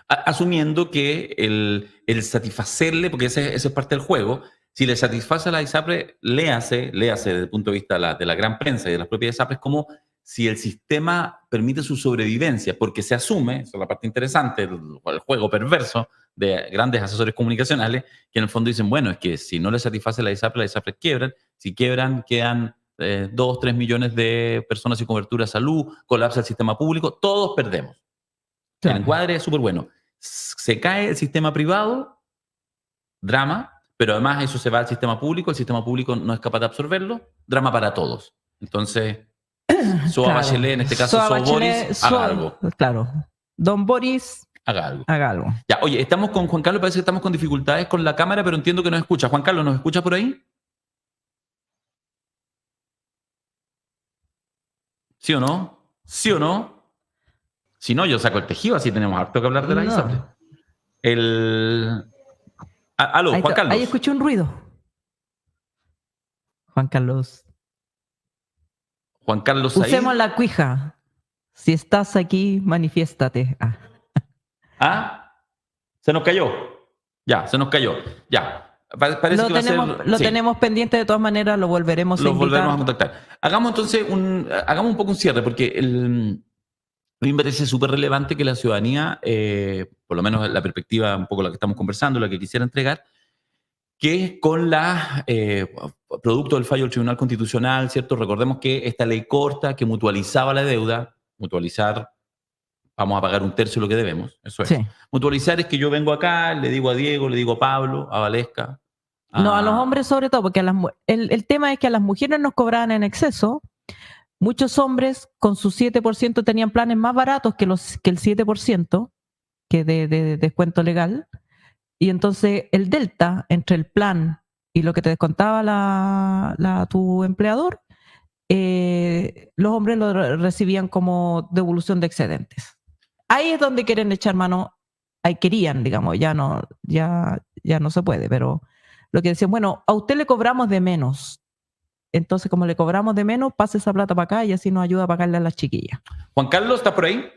Asumiendo que el satisfacerle, porque ese es parte del juego, si le satisface a la ISAPRE, léase desde el punto de vista de la gran prensa y de las propias ISAPRES, como si el sistema permite su sobrevivencia, porque se asume, esa es la parte interesante, el juego perverso de grandes asesores comunicacionales, que en el fondo dicen, bueno, es que si no le satisface a la ISAPRE, las ISAPRES quiebran, si quiebran quedan 2, 3 millones de personas sin cobertura de salud, colapsa el sistema público, todos perdemos. El Claro. encuadre es súper bueno. Se cae el sistema privado, drama, pero además eso se va al sistema público, el sistema público no es capaz de absorberlo, drama para todos. Entonces, Soa Bachelet, en este caso Soa Soa Bachelet, Boris, haga algo. Claro. Don Boris, haga algo. haga algo. Ya, oye, estamos con Juan Carlos, parece que estamos con dificultades con la cámara, pero entiendo que nos escucha. Juan Carlos, ¿nos escucha por ahí? ¿Sí o no? ¿Sí o no? Si no, yo saco el tejido, así tenemos harto que hablar de la ISAPRE. Aló, Juan Carlos. Ahí escuché un ruido. Juan Carlos. Juan Carlos ahí. Usemos la cuija. Si estás aquí, manifiéstate. Se nos cayó. Ya, se nos cayó. Ya. Parece que lo tenemos pendiente de todas maneras, lo volveremos a invitar. Lo volveremos a contactar. Hagamos entonces hagamos un poco un cierre, porque a mí me parece súper relevante que la ciudadanía, por lo menos la perspectiva un poco la que estamos conversando, la que quisiera entregar, que con producto del fallo del Tribunal Constitucional, ¿cierto? Recordemos que esta ley corta que mutualizaba la deuda, vamos a pagar 1/3 de lo que debemos, eso es. Sí. Mutualizar es que yo vengo acá, le digo a Diego, le digo a Pablo, a Valesca. No, a los hombres sobre todo, porque el tema es que a las mujeres nos cobraban en exceso. Muchos hombres con su 7% tenían planes más baratos que el 7% que de descuento legal. Y entonces el delta entre el plan y lo que te descontaba tu empleador, los hombres lo recibían como devolución de excedentes. Ahí es donde quieren echar mano, ahí querían, digamos, ya no se puede, pero lo que decían, bueno, a usted le cobramos de menos. Entonces, como le cobramos de menos, pase esa plata para acá y así nos ayuda a pagarle a las chiquillas. Juan Carlos, ¿está por ahí?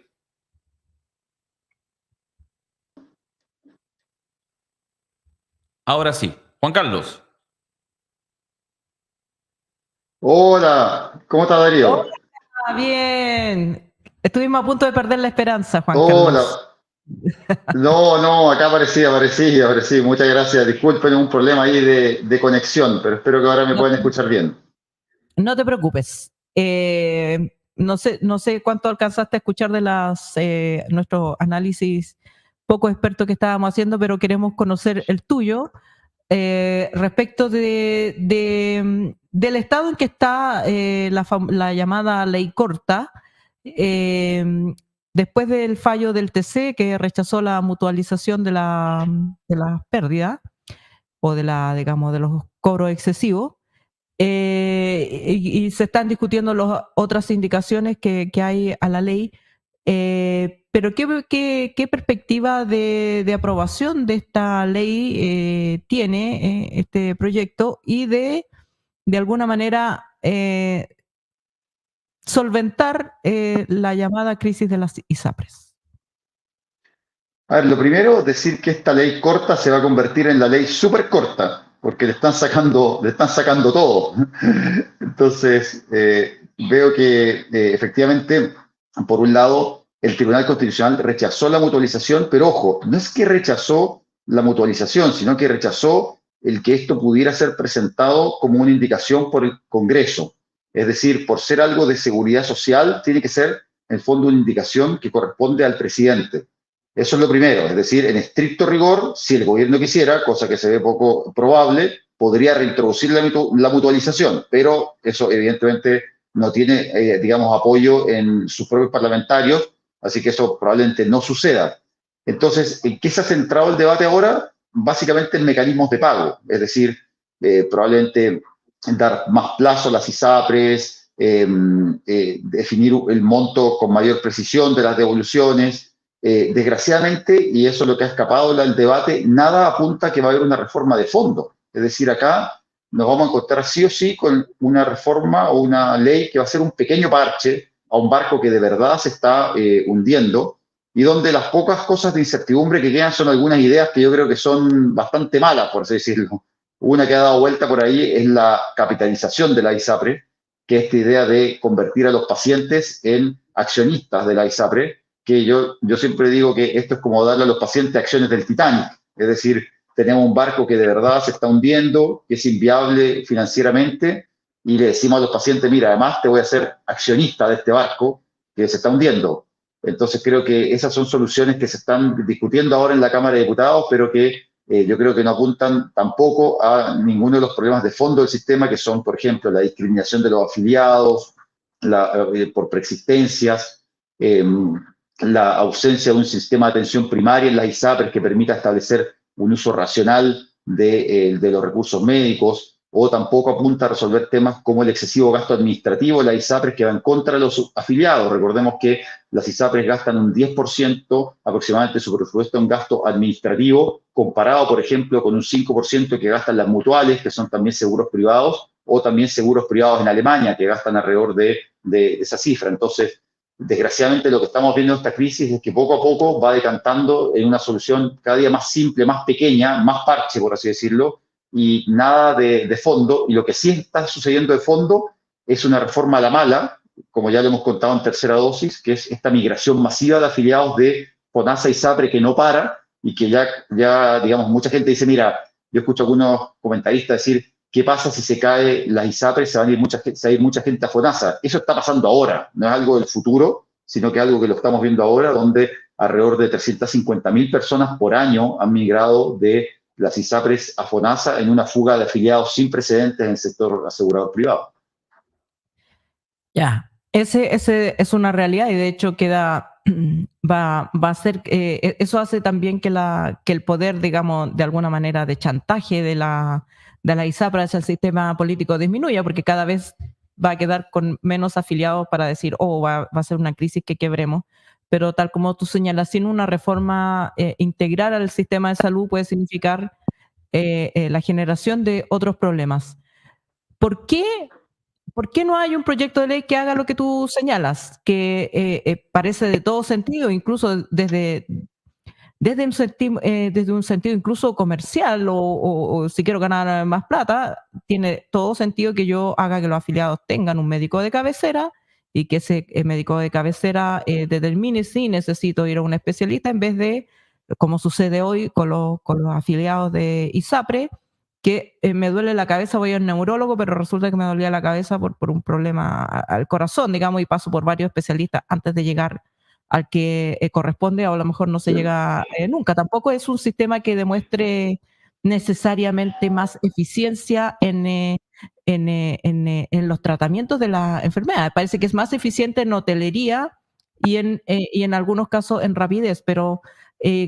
Ahora sí. Juan Carlos. Hola, ¿cómo está Darío? Hola, bien. Estuvimos a punto de perder la esperanza, Juan Carlos. No, acá aparecí. Muchas gracias. Disculpen un problema ahí de conexión, pero espero que ahora me puedan escuchar bien. No te preocupes. No sé cuánto alcanzaste a escuchar de nuestro análisis poco experto que estábamos haciendo, pero queremos conocer el tuyo respecto del estado en que está la llamada ley corta. Después del fallo del TC que rechazó la mutualización de la pérdida o de los cobros excesivos, y se están discutiendo las otras indicaciones que hay a la ley, pero ¿qué perspectiva de aprobación de esta ley tiene este proyecto y de alguna manera solventar la llamada crisis de las ISAPRES? A ver, lo primero, decir que esta ley corta se va a convertir en la ley súper corta, porque le están sacando todo. Entonces, veo que efectivamente, por un lado, el Tribunal Constitucional rechazó la mutualización, pero ojo, no es que rechazó la mutualización, sino que rechazó el que esto pudiera ser presentado como una indicación por el Congreso. Es decir, por ser algo de seguridad social, tiene que ser, en el fondo, una indicación que corresponde al presidente. Eso es lo primero, es decir, en estricto rigor, si el gobierno quisiera, cosa que se ve poco probable, podría reintroducir la mutualización, pero eso evidentemente no tiene, digamos, apoyo en sus propios parlamentarios, así que eso probablemente no suceda. Entonces, ¿en qué se ha centrado el debate ahora? Básicamente en mecanismos de pago, es decir, probablemente dar más plazo a las ISAPRES, definir el monto con mayor precisión de las devoluciones. Desgraciadamente, y eso es lo que ha escapado del debate, nada apunta a que va a haber una reforma de fondo. Es decir, acá nos vamos a encontrar sí o sí con una reforma o una ley que va a ser un pequeño parche a un barco que de verdad se está hundiendo y donde las pocas cosas de incertidumbre que quedan son algunas ideas que yo creo que son bastante malas, por así decirlo. Una que ha dado vuelta por ahí es la capitalización de la ISAPRE, que es esta idea de convertir a los pacientes en accionistas de la ISAPRE, que yo siempre digo que esto es como darle a los pacientes acciones del Titanic, es decir, tenemos un barco que de verdad se está hundiendo, que es inviable financieramente, y le decimos a los pacientes, mira, además te voy a hacer accionista de este barco que se está hundiendo. Entonces creo que esas son soluciones que se están discutiendo ahora en la Cámara de Diputados, pero que yo creo que no apuntan tampoco a ninguno de los problemas de fondo del sistema, que son, por ejemplo, la discriminación de los afiliados, por preexistencias, la ausencia de un sistema de atención primaria en las ISAPRES que permita establecer un uso racional de los recursos médicos, o tampoco apunta a resolver temas como el excesivo gasto administrativo de las ISAPRES que van contra los afiliados. Recordemos que las ISAPRES gastan un 10% aproximadamente de su presupuesto en gasto administrativo, comparado, por ejemplo, con un 5% que gastan las mutuales, que son también seguros privados, o también seguros privados en Alemania, que gastan alrededor de esa cifra. Entonces, desgraciadamente lo que estamos viendo en esta crisis es que poco a poco va decantando en una solución cada día más simple, más pequeña, más parche, por así decirlo, y nada de fondo. Y lo que sí está sucediendo de fondo es una reforma a la mala, como ya lo hemos contado en tercera dosis, que es esta migración masiva de afiliados de FONASA y SAPRE que no para, y que ya digamos, mucha gente dice, mira, yo escucho a algunos comentaristas decir, ¿qué pasa si se cae las ISAPRES? Se va a ir mucha gente a FONASA. Eso está pasando ahora, no es algo del futuro, sino que es algo que lo estamos viendo ahora, donde alrededor de 350.000 personas por año han migrado de las ISAPRES a FONASA en una fuga de afiliados sin precedentes en el sector asegurador privado. Ya, ese es una realidad, y de hecho va a ser, eso hace también que el poder, digamos, de alguna manera de chantaje de la ISAPRE hacia el sistema político disminuya, porque cada vez va a quedar con menos afiliados para decir, va a ser una crisis que quebremos. Pero tal como tú señalas, sin una reforma integral al sistema de salud puede significar la generación de otros problemas. ¿Por qué no hay un proyecto de ley que haga lo que tú señalas? Que parece de todo sentido, incluso desde un sentido incluso comercial, o si quiero ganar más plata, tiene todo sentido que yo haga que los afiliados tengan un médico de cabecera, y que ese médico de cabecera determine si necesito ir a un especialista, en vez de, como sucede hoy con los afiliados de ISAPRE, que me duele la cabeza, voy a un neurólogo, pero resulta que me dolía la cabeza por un problema al corazón, digamos, y paso por varios especialistas antes de llegar al que corresponde, o a lo mejor no se llega nunca. Tampoco es un sistema que demuestre necesariamente más eficiencia en los tratamientos de la enfermedad. Parece que es más eficiente en hotelería y en algunos casos en rapidez, pero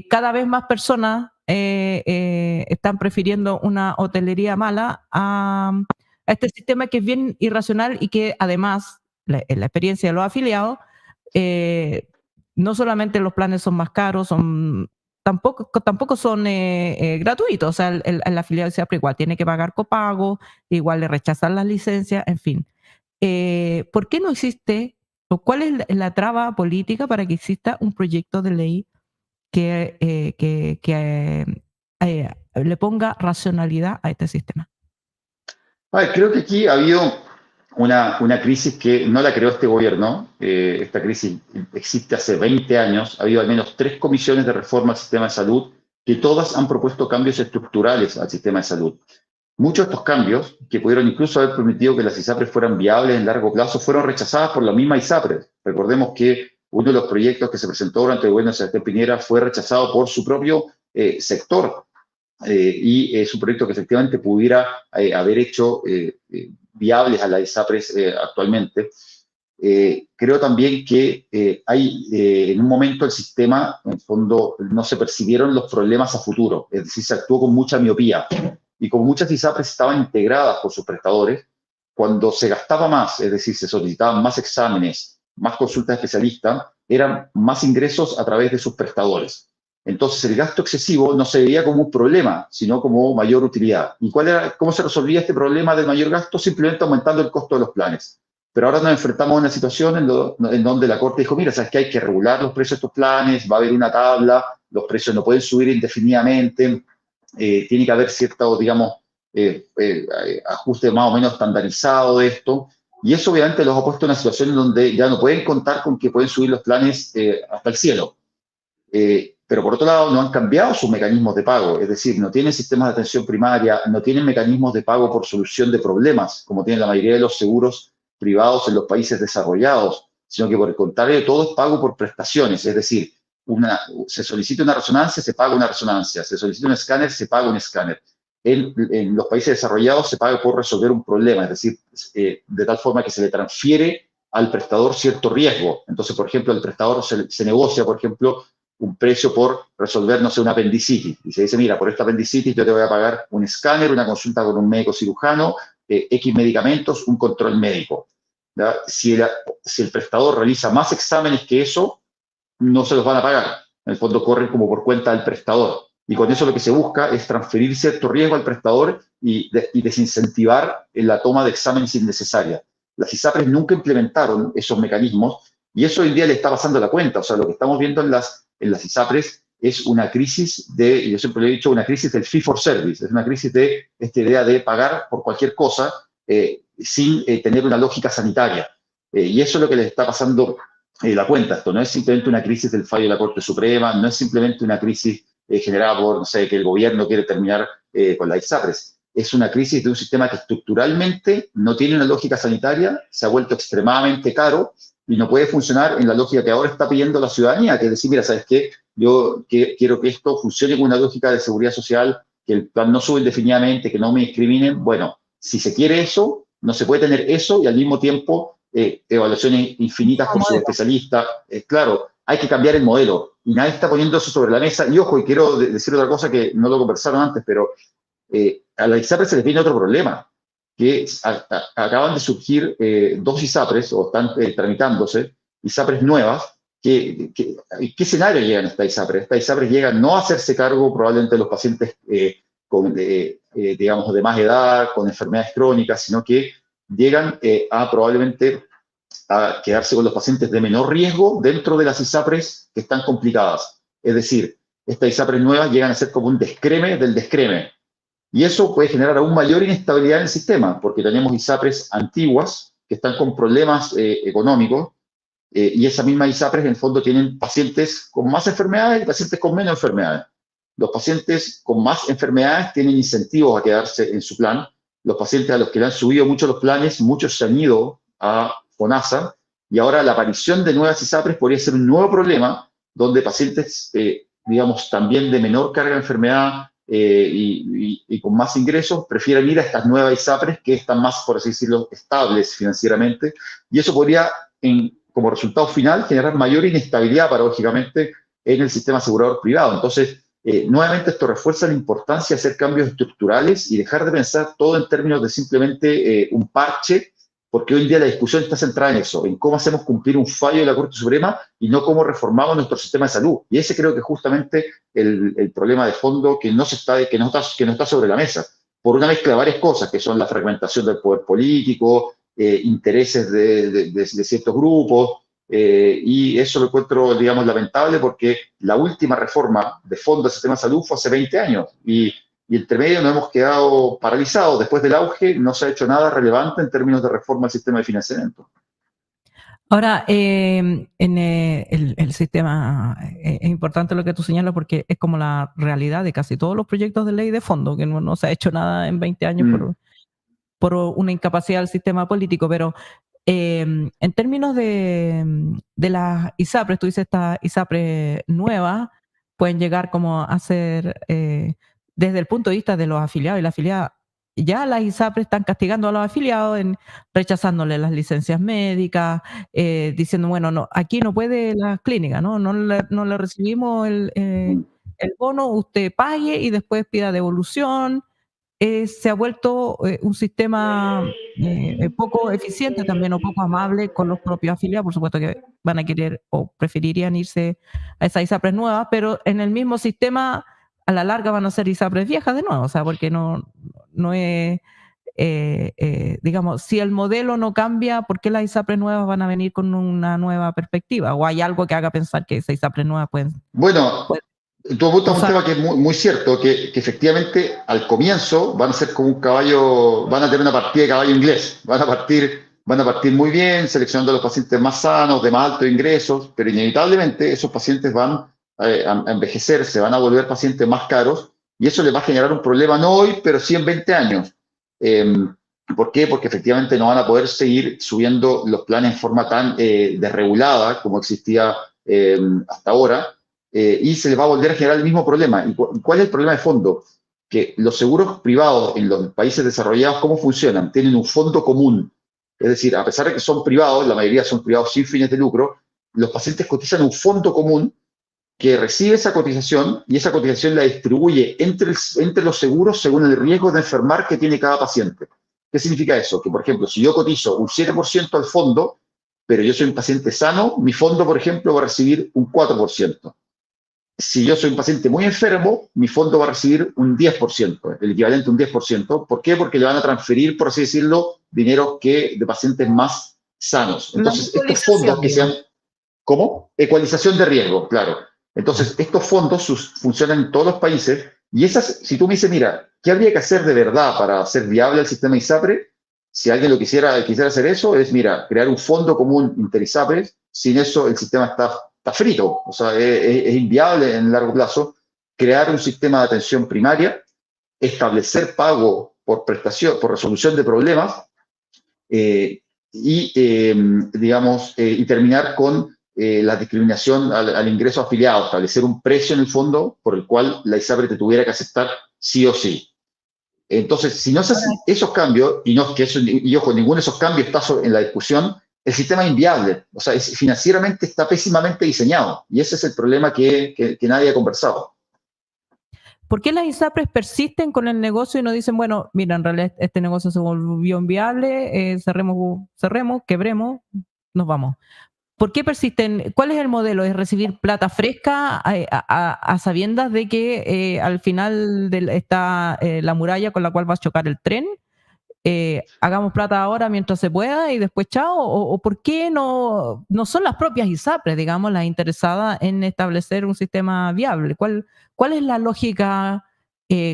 cada vez más personas están prefiriendo una hotelería mala a este sistema que es bien irracional, y que además, en la experiencia de los afiliados, no solamente los planes son más caros, tampoco son gratuitos. O sea, el afiliado siempre igual tiene que pagar copago, igual le rechazan las licencias, en fin. ¿Por qué no existe, o cuál es la traba política para que exista un proyecto de ley que le ponga racionalidad a este sistema? Creo que aquí ha habido una crisis que no la creó este gobierno. Esta crisis existe hace 20 años. Ha habido al menos 3 comisiones de reforma al sistema de salud que todas han propuesto cambios estructurales al sistema de salud. Muchos de estos cambios, que pudieron incluso haber permitido que las ISAPRES fueran viables en largo plazo, fueron rechazadas por la misma ISAPRES. Recordemos que uno de los proyectos que se presentó durante el gobierno de Sebastián Piñera fue rechazado por su propio sector, y es un proyecto que efectivamente pudiera haber hecho viables a la ISAPRES actualmente. Creo también que en un momento el sistema, en el fondo, no se percibieron los problemas a futuro, es decir, se actuó con mucha miopía. Y como muchas ISAPRES estaban integradas por sus prestadores, cuando se gastaba más, es decir, se solicitaban más exámenes, más consultas de especialistas, eran más ingresos a través de sus prestadores. Entonces, el gasto excesivo no se veía como un problema, sino como mayor utilidad. ¿Y cómo se resolvía este problema del mayor gasto? Simplemente aumentando el costo de los planes. Pero ahora nos enfrentamos a una situación en donde la Corte dijo, mira, sabes que hay que regular los precios de estos planes, va a haber una tabla, los precios no pueden subir indefinidamente, tiene que haber cierto, digamos, ajuste más o menos estandarizado de esto. Y eso obviamente los ha puesto en una situación en donde ya no pueden contar con que pueden subir los planes hasta el cielo. Pero por otro lado no han cambiado sus mecanismos de pago, es decir, no tienen sistemas de atención primaria, no tienen mecanismos de pago por solución de problemas, como tienen la mayoría de los seguros privados en los países desarrollados, sino que por el contrario todo es pago por prestaciones, es decir, se solicita una resonancia, se paga una resonancia, se solicita un escáner, se paga un escáner. En los países desarrollados se paga por resolver un problema, es decir, de tal forma que se le transfiere al prestador cierto riesgo. Entonces, por ejemplo, el prestador se negocia, por ejemplo, un precio por resolver, no sé, una apendicitis. Y se dice, mira, por esta apendicitis yo te voy a pagar un escáner, una consulta con un médico cirujano, X medicamentos, un control médico. Si el prestador realiza más exámenes que eso, no se los van a pagar. En el fondo corren como por cuenta del prestador. Y con eso lo que se busca es transferir cierto riesgo al prestador y desincentivar la toma de exámenes innecesarias. Las ISAPRES nunca implementaron esos mecanismos y eso hoy en día le está pasando la cuenta. O sea, lo que estamos viendo en las ISAPRES es una crisis yo siempre le he dicho, una crisis del fee for service. Es una crisis de esta idea de pagar por cualquier cosa sin tener una lógica sanitaria. Y eso es lo que les está pasando la cuenta. Esto no es simplemente una crisis del fallo de la Corte Suprema, no es simplemente una crisis generada por, no sé, que el gobierno quiere terminar con las ISAPRES. Es una crisis de un sistema que estructuralmente no tiene una lógica sanitaria, se ha vuelto extremadamente caro y no puede funcionar en la lógica que ahora está pidiendo la ciudadanía, que es decir, mira, ¿sabes qué? Yo quiero que esto funcione con una lógica de seguridad social, que el plan no sube indefinidamente, que no me discriminen. Bueno, si se quiere eso, no se puede tener eso y al mismo tiempo evaluaciones infinitas por subespecialistas. Claro, hay que cambiar el modelo y nadie está poniendo eso sobre la mesa. Y ojo, y quiero decir otra cosa que no lo conversaron antes, pero a la ISAPRES se les viene otro problema, que acaban de surgir dos ISAPRES, o están tramitándose, ISAPRES nuevas. ¿Qué escenario llegan a esta ISAPRES? Esta ISAPRES llegan no a hacerse cargo probablemente de los pacientes digamos, de más edad, con enfermedades crónicas, sino que llegan probablemente a quedarse con los pacientes de menor riesgo dentro de las ISAPRES que están complicadas. Es decir, estas ISAPRES nuevas llegan a ser como un descreme del descreme. Y eso puede generar aún mayor inestabilidad en el sistema, porque tenemos ISAPRES antiguas que están con problemas económicos, y esas mismas ISAPRES en el fondo tienen pacientes con más enfermedades y pacientes con menos enfermedades. Los pacientes con más enfermedades tienen incentivos a quedarse en su plan. Los pacientes a los que le han subido mucho los planes, muchos se han ido a FONASA, y ahora la aparición de nuevas ISAPRES podría ser un nuevo problema, donde pacientes, digamos, también de menor carga de enfermedad y con más ingresos, prefieren ir a estas nuevas ISAPRES que están más, por así decirlo, estables financieramente, y eso podría, como resultado final, generar mayor inestabilidad, paradójicamente, en el sistema asegurador privado. Entonces, nuevamente esto refuerza la importancia de hacer cambios estructurales y dejar de pensar todo en términos de simplemente un parche, porque hoy en día la discusión está centrada en eso, en cómo hacemos cumplir un fallo de la Corte Suprema y no cómo reformamos nuestro sistema de salud. Y ese creo que es justamente el problema de fondo que no está sobre la mesa, por una mezcla de varias cosas, que son la fragmentación del poder político, intereses de ciertos grupos, y eso lo encuentro, digamos, lamentable porque la última reforma de fondo del sistema de salud fue hace 20 años y entre medio nos hemos quedado paralizados. Después del auge no se ha hecho nada relevante en términos de reforma del sistema de financiamiento. Ahora, en el sistema, es importante lo que tú señalas porque es como la realidad de casi todos los proyectos de ley de fondo, que no se ha hecho nada en 20 años por una incapacidad del sistema político, pero en términos de las ISAPRES, tú dices estas ISAPRES nuevas pueden llegar como a ser, desde el punto de vista de los afiliados y la afiliada, ya las ISAPRES están castigando a los afiliados, rechazándole las licencias médicas, diciendo, bueno, no, aquí no puede la clínica, no le recibimos el bono, usted pague y después pida devolución. Se ha vuelto un sistema poco eficiente también o poco amable con los propios afiliados. Por supuesto que van a querer o preferirían irse a esas ISAPRES nuevas, pero en el mismo sistema a la larga van a ser ISAPRES viejas de nuevo, o sea, porque no es digamos, si el modelo no cambia, ¿por qué las ISAPRES nuevas van a venir con una nueva perspectiva? ¿O hay algo que haga pensar que esas ISAPRES nuevas pueden Bueno, tú apuntas un usar? tema que es muy cierto, que efectivamente al comienzo van a ser como un caballo, van a tener una partida de caballo inglés, van a partir muy bien, seleccionando a los pacientes más sanos, de más altos ingresos, pero inevitablemente esos pacientes van a envejecer, se van a volver pacientes más caros, y eso les va a generar un problema no hoy, pero sí en 20 años. ¿Por qué? Porque efectivamente no van a poder seguir subiendo los planes en forma tan desregulada como existía hasta ahora, y se les va a volver a generar el mismo problema. ¿Y cuál es el problema de fondo? Que los seguros privados en los países desarrollados, ¿cómo funcionan? Tienen un fondo común. Es decir, a pesar de que son privados, la mayoría son privados sin fines de lucro, los pacientes cotizan un fondo común que recibe esa cotización y esa cotización la distribuye entre los seguros según el riesgo de enfermar que tiene cada paciente. ¿Qué significa eso? Que, por ejemplo, si yo cotizo un 7% al fondo, pero yo soy un paciente sano, mi fondo, por ejemplo, va a recibir un 4%. Si yo soy un paciente muy enfermo, mi fondo va a recibir un 10%, el equivalente a un 10%. ¿Por qué? Porque le van a transferir, por así decirlo, dinero de pacientes más sanos. Entonces, estos fondos que sean... ¿Cómo? Ecualización de riesgo, claro. Entonces, estos fondos funcionan en todos los países y si tú me dices, mira, ¿qué habría que hacer de verdad para hacer viable el sistema ISAPRE? Si alguien quisiera hacer eso, es, mira, crear un fondo común inter-ISAPRES. Sin eso, el sistema está frito, o sea, es inviable en largo plazo. Crear un sistema de atención primaria, establecer pago por prestación, por resolución de problemas, y terminar con la discriminación al ingreso afiliado, establecer un precio en el fondo por el cual la ISAPRE te tuviera que aceptar sí o sí. Entonces, si no se hacen esos cambios, y ojo, ninguno de esos cambios está en la discusión, el sistema es inviable, o sea, financieramente está pésimamente diseñado, y ese es el problema que nadie ha conversado. ¿Por qué las ISAPRES persisten con el negocio y no dicen, bueno, mira, en realidad este negocio se volvió inviable, cerremos, quebremos, nos vamos? ¿Por qué persisten? ¿Cuál es el modelo? ¿Es recibir plata fresca a sabiendas de que al final está la muralla con la cual va a chocar el tren? Hagamos plata ahora mientras se pueda y después chao. ¿O por qué no son las propias ISAPRES, digamos, las interesadas en establecer un sistema viable? ¿Cuál es la lógica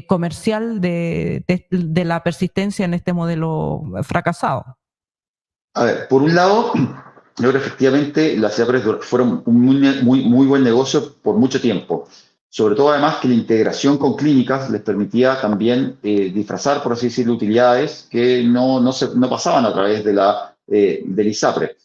comercial de la persistencia en este modelo fracasado? A ver, por un lado, yo creo que efectivamente las ISAPRES fueron un muy buen negocio por mucho tiempo. Sobre todo, además, que la integración con clínicas les permitía también disfrazar, por así decirlo, utilidades que no pasaban a través del ISAPRE.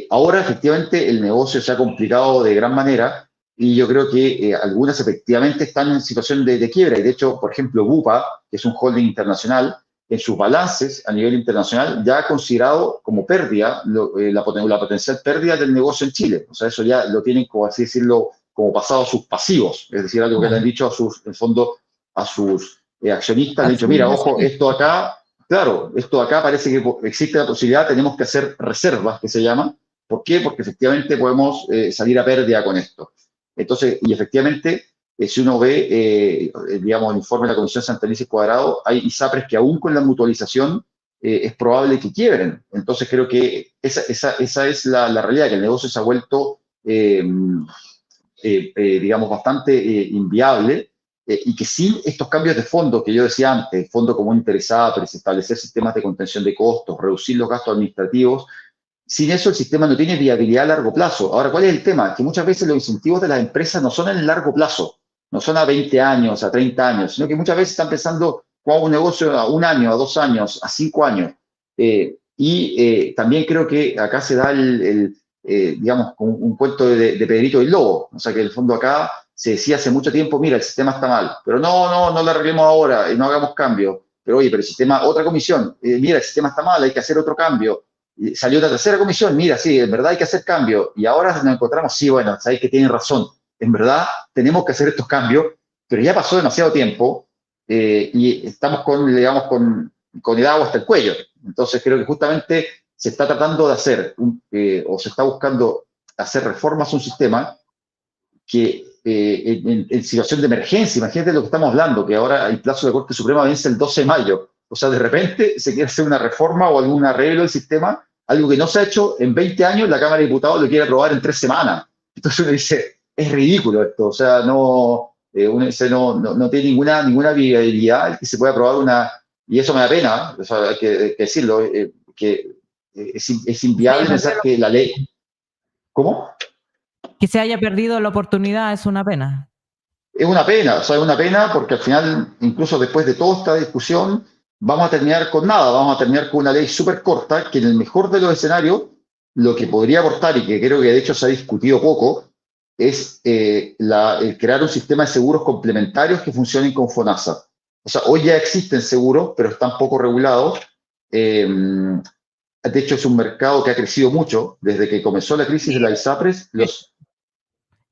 Ahora, efectivamente, el negocio se ha complicado de gran manera y yo creo que algunas efectivamente están en situación de quiebra. Y de hecho, por ejemplo, Bupa, que es un holding internacional, en sus balances a nivel internacional ya ha considerado como pérdida la potencial pérdida del negocio en Chile. O sea, eso ya lo tienen, como así decirlo, como pasado a sus pasivos, es decir, algo que le han dicho en el fondo, a sus accionistas, le han dicho, mira, ojo, esto acá parece que existe la posibilidad, tenemos que hacer reservas, que se llama. ¿Por qué? Porque efectivamente podemos salir a pérdida con esto. Entonces, y efectivamente, si uno ve, digamos, el informe de la Comisión Santelices Cuadrado, hay ISAPRES que aún con la mutualización es probable que quiebren. Entonces, creo que esa es la realidad, que el negocio se ha vuelto digamos, bastante inviable, y que sin estos cambios de fondo que yo decía antes, fondo común interesado, establecer sistemas de contención de costos, reducir los gastos administrativos, sin eso el sistema no tiene viabilidad a largo plazo. Ahora, ¿cuál es el tema? Que muchas veces los incentivos de las empresas no son en el largo plazo, no son a 20 años, a 30 años, sino que muchas veces están pensando con un negocio a 1 año, a 2 años, a 5 años. También creo que acá se da digamos, un cuento de Pedrito y el Lobo. O sea, que en el fondo acá se decía hace mucho tiempo, mira, el sistema está mal, pero no lo arreglemos ahora, no hagamos cambios. Pero oye, pero el sistema, otra comisión, mira, el sistema está mal, hay que hacer otro cambio. Y salió la tercera comisión, mira, sí, en verdad hay que hacer cambios. Y ahora nos encontramos, sí, bueno, sabéis que tienen razón. En verdad tenemos que hacer estos cambios, pero ya pasó demasiado tiempo y estamos digamos, con el agua hasta el cuello. Entonces creo que justamente se está tratando de hacer, o se está buscando hacer reformas a un sistema que en situación de emergencia, imagínate lo que estamos hablando, que ahora el plazo de la Corte Suprema vence el 12 de mayo. O sea, de repente se quiere hacer una reforma o algún arreglo del sistema, algo que no se ha hecho en 20 años, la Cámara de Diputados lo quiere aprobar en 3 semanas. Entonces uno dice, es ridículo esto, o sea, uno dice, no tiene ninguna viabilidad que se pueda aprobar y eso me da pena, o sea, hay que decirlo, que es inviable pensar que la ley... ¿Cómo? Que se haya perdido la oportunidad es una pena. Es una pena, o sea, es una pena porque al final, incluso después de toda esta discusión, vamos a terminar con nada, vamos a terminar con una ley súper corta que en el mejor de los escenarios, lo que podría aportar, y que creo que de hecho se ha discutido poco, es el crear un sistema de seguros complementarios que funcionen con FONASA. O sea, hoy ya existen seguros, pero están poco regulados. De hecho, es un mercado que ha crecido mucho desde que comenzó la crisis de la ISAPRES.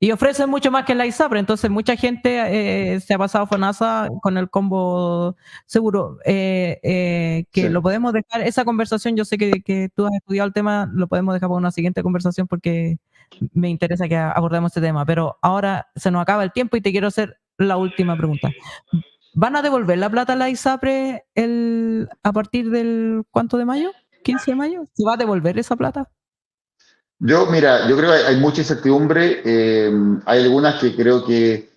Y ofrecen mucho más que la ISAPRE, entonces mucha gente se ha pasado a FONASA con el combo seguro. Que Sí. lo podemos dejar, esa conversación, yo sé que tú has estudiado el tema, lo podemos dejar para una siguiente conversación porque me interesa que abordemos este tema, pero ahora se nos acaba el tiempo y te quiero hacer la última pregunta. ¿Van a devolver la plata a la ISAPRE a partir del ¿cuánto de mayo? ¿15 de mayo? ¿Se va a devolver esa plata? Mira, yo creo que hay mucha incertidumbre. Hay algunas que creo que,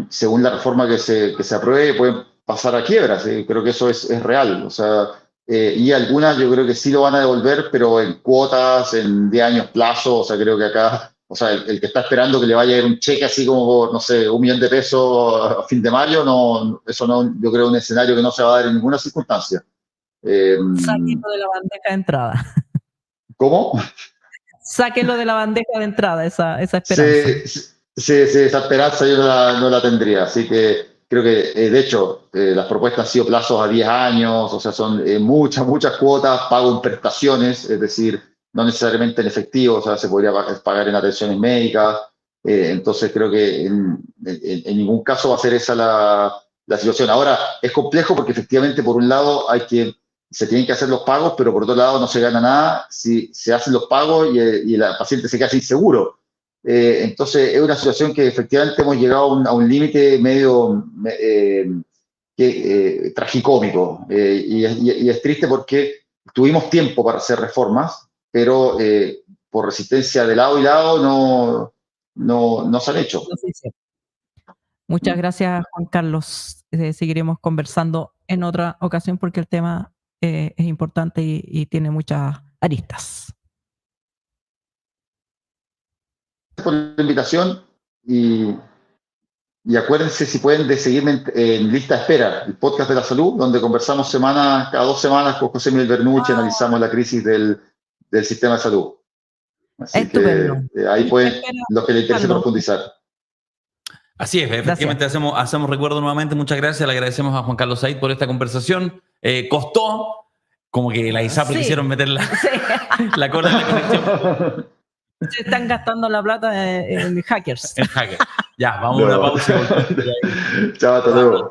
según la reforma que se apruebe, pueden pasar a quiebras. Creo que eso es real. O sea, y algunas yo creo que sí lo van a devolver, pero en cuotas, en 10 años plazo. O sea, creo que acá, o sea, el que está esperando que le vaya a ir un cheque así como por, no sé, $1.000.000 a fin de mayo, eso no, yo creo un escenario que no se va a dar en ninguna circunstancia. Sáquelo de la bandeja de entrada. ¿Cómo? Sáquelo de la bandeja de entrada, esa esperanza. Sí, esa esperanza yo no la tendría. Así que creo que, de hecho, las propuestas han sido plazos a 10 años, o sea, son muchas cuotas, pago en prestaciones, es decir, no necesariamente en efectivo, o sea, se podría pagar en atenciones médicas. Entonces creo que en ningún caso va a ser esa la situación. Ahora, es complejo porque efectivamente, por un lado, se tienen que hacer los pagos, pero por otro lado no se gana nada si se hacen los pagos y la paciente se queda sin seguro. Entonces es una situación que efectivamente hemos llegado a un límite medio tragicómico, y es triste porque tuvimos tiempo para hacer reformas, pero por resistencia de lado y lado no se han hecho. Muchas gracias, Juan Carlos. Seguiremos conversando en otra ocasión porque el tema es importante y tiene muchas aristas. Gracias por la invitación y acuérdense si pueden de seguirme en Lista de Espera, el podcast de la salud, donde conversamos cada 2 semanas con José Miguel Bernucci, analizamos la crisis del sistema de salud. Así Estupendo. que ahí pueden, los que les interese profundizar. Así es, efectivamente hacemos recuerdo nuevamente. Muchas gracias, le agradecemos a Juan Carlos Said por esta conversación. Costó, como que la ISAPRE quisieron meter la cola en la conexión. Se están gastando la plata en hackers. Ya, vamos a una pausa. Chao, hasta luego.